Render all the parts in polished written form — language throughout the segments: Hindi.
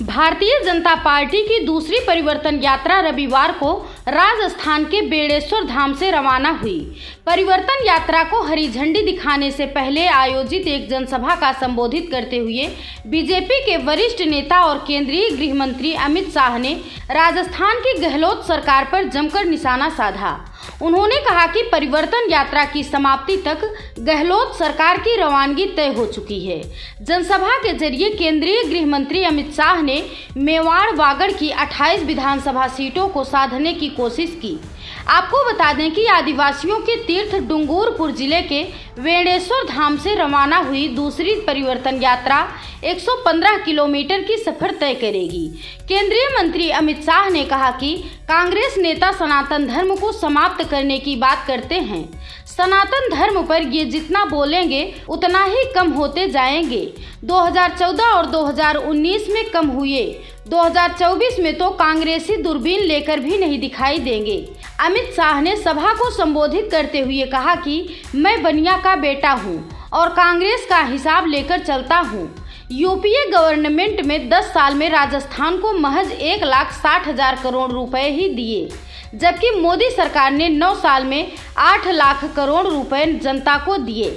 भारतीय जनता पार्टी की दूसरी परिवर्तन यात्रा रविवार को राजस्थान के बेड़ेश्वर धाम से रवाना हुई। परिवर्तन यात्रा को हरी झंडी दिखाने से पहले आयोजित एक जनसभा का संबोधित करते हुए बीजेपी के वरिष्ठ नेता और केंद्रीय गृह मंत्री अमित शाह ने राजस्थान की गहलोत सरकार पर जमकर निशाना साधा। उन्होंने कहा कि परिवर्तन यात्रा की समाप्ति तक गहलोत सरकार की रवानगी तय हो चुकी है। जनसभा के जरिए केंद्रीय गृह मंत्री अमित शाह ने मेवाड़ वागड़ की 28 विधानसभा सीटों को साधने की कोशिश की। आपको बता दें कि आदिवासियों के तीर्थ डूंगरपुर जिले के बेड़ेश्वर धाम से रवाना हुई दूसरी परिवर्तन यात्रा 115 किलोमीटर की सफर तय करेगी। केंद्रीय मंत्री अमित शाह ने कहा कि कांग्रेस नेता सनातन धर्म को समाप्त करने की बात करते हैं। सनातन धर्म पर ये जितना बोलेंगे उतना ही कम होते जाएंगे। 2014 और 2019 में कम हुए, 2024 में तो कांग्रेसी दूरबीन लेकर भी नहीं दिखाई देंगे। अमित शाह ने सभा को संबोधित करते हुए कहा कि मैं बनिया का बेटा हूं और कांग्रेस का हिसाब लेकर चलता हूं। यूपीए गवर्नमेंट में 10 साल में राजस्थान को महज 1,60,000 करोड़ रुपए ही दिए, जबकि मोदी सरकार ने 9 साल में 8 लाख करोड़ रुपए जनता को दिए।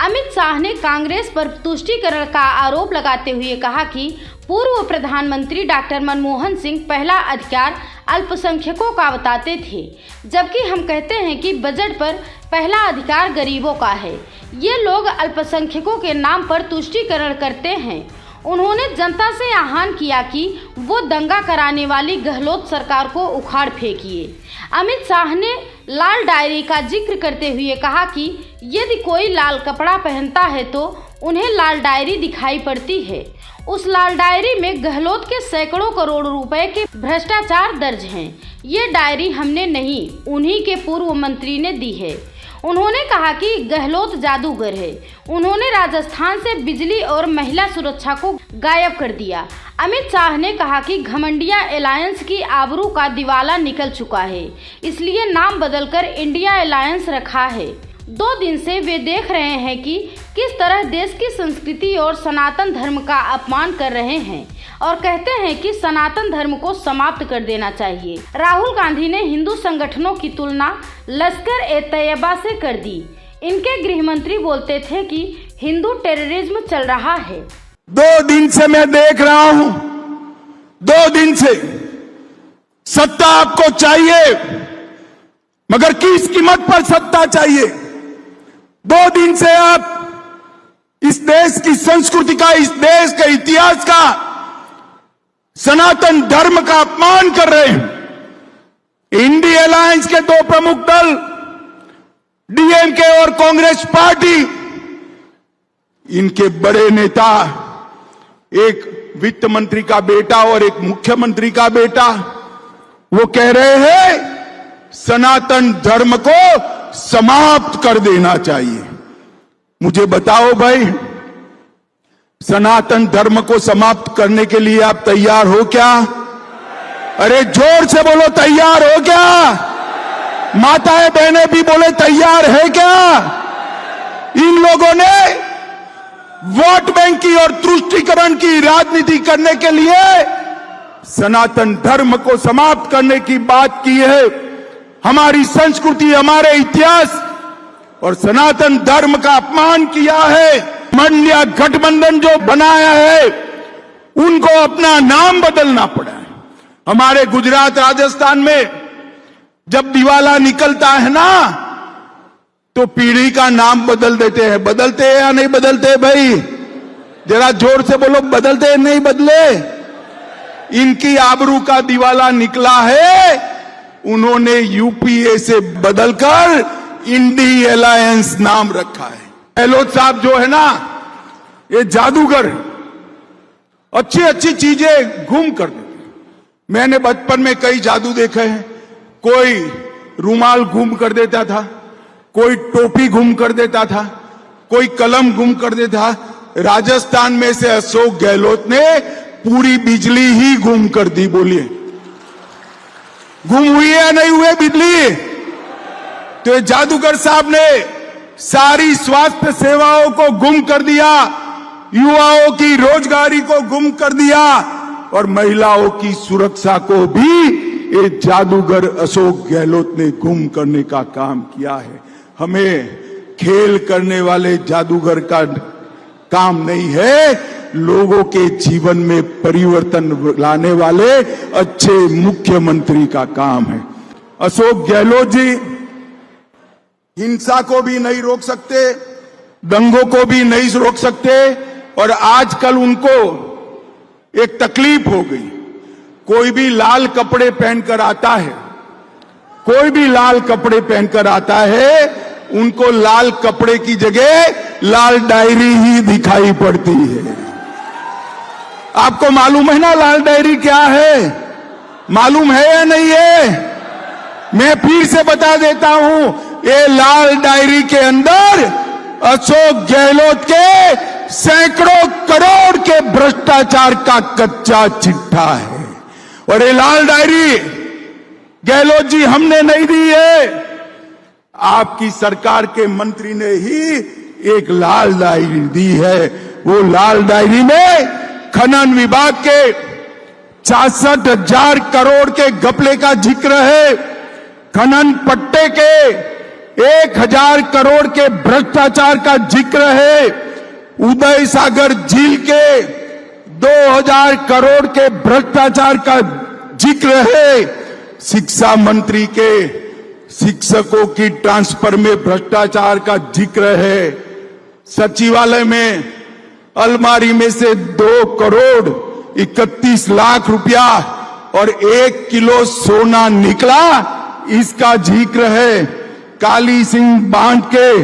अमित शाह ने कांग्रेस पर तुष्टीकरण का आरोप लगाते हुए कहा कि पूर्व प्रधानमंत्री डॉक्टर मनमोहन सिंह पहला अधिकार अल्पसंख्यकों का बताते थे, जबकि हम कहते हैं कि बजट पर पहला अधिकार गरीबों का है। ये लोग अल्पसंख्यकों के नाम पर तुष्टीकरण करते हैं। उन्होंने जनता से आह्वान किया कि वो दंगा कराने वाली गहलोत सरकार को उखाड़ फेंकिए। अमित शाह ने लाल डायरी का जिक्र करते हुए कहा कि यदि कोई लाल कपड़ा पहनता है तो उन्हें लाल डायरी दिखाई पड़ती है। उस लाल डायरी में गहलोत के सैकड़ों करोड़ रुपए के भ्रष्टाचार दर्ज हैं। ये डायरी हमने नहीं, उन्हीं के पूर्व मंत्री ने दी है। उन्होंने कहा कि गहलोत जादूगर है। उन्होंने राजस्थान से बिजली और महिला सुरक्षा को गायब कर दिया। अमित शाह ने कहा कि घमंडिया अलायंस की आबरू का दिवाला निकल चुका है, इसलिए नाम बदलकर इंडिया अलायंस रखा है। 2 दिन से वे देख रहे हैं कि किस तरह देश की संस्कृति और सनातन धर्म का अपमान कर रहे हैं और कहते हैं कि सनातन धर्म को समाप्त कर देना चाहिए। राहुल गांधी ने हिंदू संगठनों की तुलना लश्कर-ए-तैयबा से कर दी। इनके गृह मंत्री बोलते थे कि हिंदू टेररिज्म चल रहा है। 2 दिन से मैं देख रहा हूं, 2 दिन से सत्ता आपको चाहिए, मगर किस कीमत पर सत्ता चाहिए। 2 दिन से आप इस देश की संस्कृति का, इस देश के इतिहास का, सनातन धर्म का अपमान कर रहे हैं। इंडिया अलायंस के 2 प्रमुख दल डीएमके और कांग्रेस पार्टी, इनके बड़े नेता, एक वित्त मंत्री का बेटा और एक मुख्यमंत्री का बेटा, वो कह रहे हैं सनातन धर्म को समाप्त कर देना चाहिए। मुझे बताओ भाई, सनातन धर्म को समाप्त करने के लिए आप तैयार हो क्या? अरे जोर से बोलो, तैयार हो क्या? माताएं बहनें भी बोले तैयार है क्या? इन लोगों ने वोट बैंक की और तुष्टीकरण की राजनीति करने के लिए सनातन धर्म को समाप्त करने की बात की है। हमारी संस्कृति, हमारे इतिहास और सनातन धर्म का अपमान किया है। मंडिया गठबंधन जो बनाया है, उनको अपना नाम बदलना पड़ा है। हमारे गुजरात, राजस्थान में जब दिवाला निकलता है ना, तो पीढ़ी का नाम बदल देते हैं। बदलते हैं या नहीं बदलते भाई? जरा जोर से बोलो, बदलते हैं नहीं बदले? इनकी आबरू का दिवाला निकला है, उन्होंने यूपीए से बदलकर इंडिया अलायंस नाम रखा है। गहलोत साहब जो है ना, ये जादूगर, अच्छी अच्छी चीजें गुम कर देते। मैंने बचपन में कई जादू देखे हैं। कोई रुमाल गुम कर देता था, कोई टोपी गुम कर देता था, कोई कलम गुम कर देता। राजस्थान में से अशोक गहलोत ने पूरी बिजली ही गुम कर दी। बोलिए, गुम हुई है या नहीं हुई बिजली? तो जादूगर साहब ने सारी स्वास्थ्य सेवाओं को गुम कर दिया, युवाओं की रोजगारी को गुम कर दिया और महिलाओं की सुरक्षा को भी ये जादूगर अशोक गहलोत ने गुम करने का काम किया है। हमें खेल करने वाले जादूगर का काम नहीं है, लोगों के जीवन में परिवर्तन लाने वाले अच्छे मुख्यमंत्री का काम है। अशोक गहलोत जी हिंसा को भी नहीं रोक सकते, दंगों को भी नहीं रोक सकते, और आजकल उनको एक तकलीफ हो गई। कोई भी लाल कपड़े पहनकर आता है, कोई भी लाल कपड़े पहनकर आता है, उनको लाल कपड़े की जगह लाल डायरी ही दिखाई पड़ती है। आपको मालूम है ना लाल डायरी क्या है? मालूम है या नहीं है? मैं फिर से बता देता हूं, ये लाल डायरी के अंदर अशोक गहलोत के सैकड़ों करोड़ के भ्रष्टाचार का कच्चा चिट्ठा है। और ये लाल डायरी गहलोत जी हमने नहीं दी है, आपकी सरकार के मंत्री ने ही एक लाल डायरी दी है। वो लाल डायरी में खनन विभाग के 66,000 करोड़ के घपले का जिक्र है, खनन पट्टे के 1,000 करोड़ के भ्रष्टाचार का जिक्र है, उदय सागर झील के 2,000 करोड़ के भ्रष्टाचार का जिक्र है, शिक्षा मंत्री के शिक्षकों की ट्रांसफर में भ्रष्टाचार का जिक्र है, सचिवालय में अलमारी में से 2 करोड़ 31 लाख रुपया और 1 किलो सोना निकला, इसका जिक्र है, काली सिंह बांध के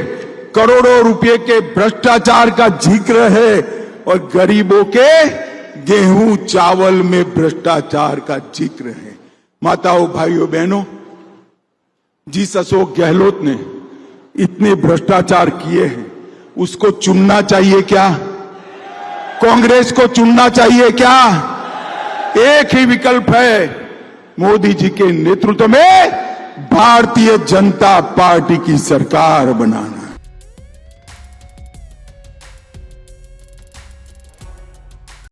करोड़ों रुपए के भ्रष्टाचार का जिक्र है, और गरीबों के गेहूं चावल में भ्रष्टाचार का जिक्र है। माताओं, भाइयों, बहनों, जिस अशोक गहलोत ने इतने भ्रष्टाचार किए हैं, उसको चुनना चाहिए क्या? कांग्रेस को चुनना चाहिए क्या? एक ही विकल्प है, मोदी जी के नेतृत्व में भारतीय जनता पार्टी की सरकार बनाना।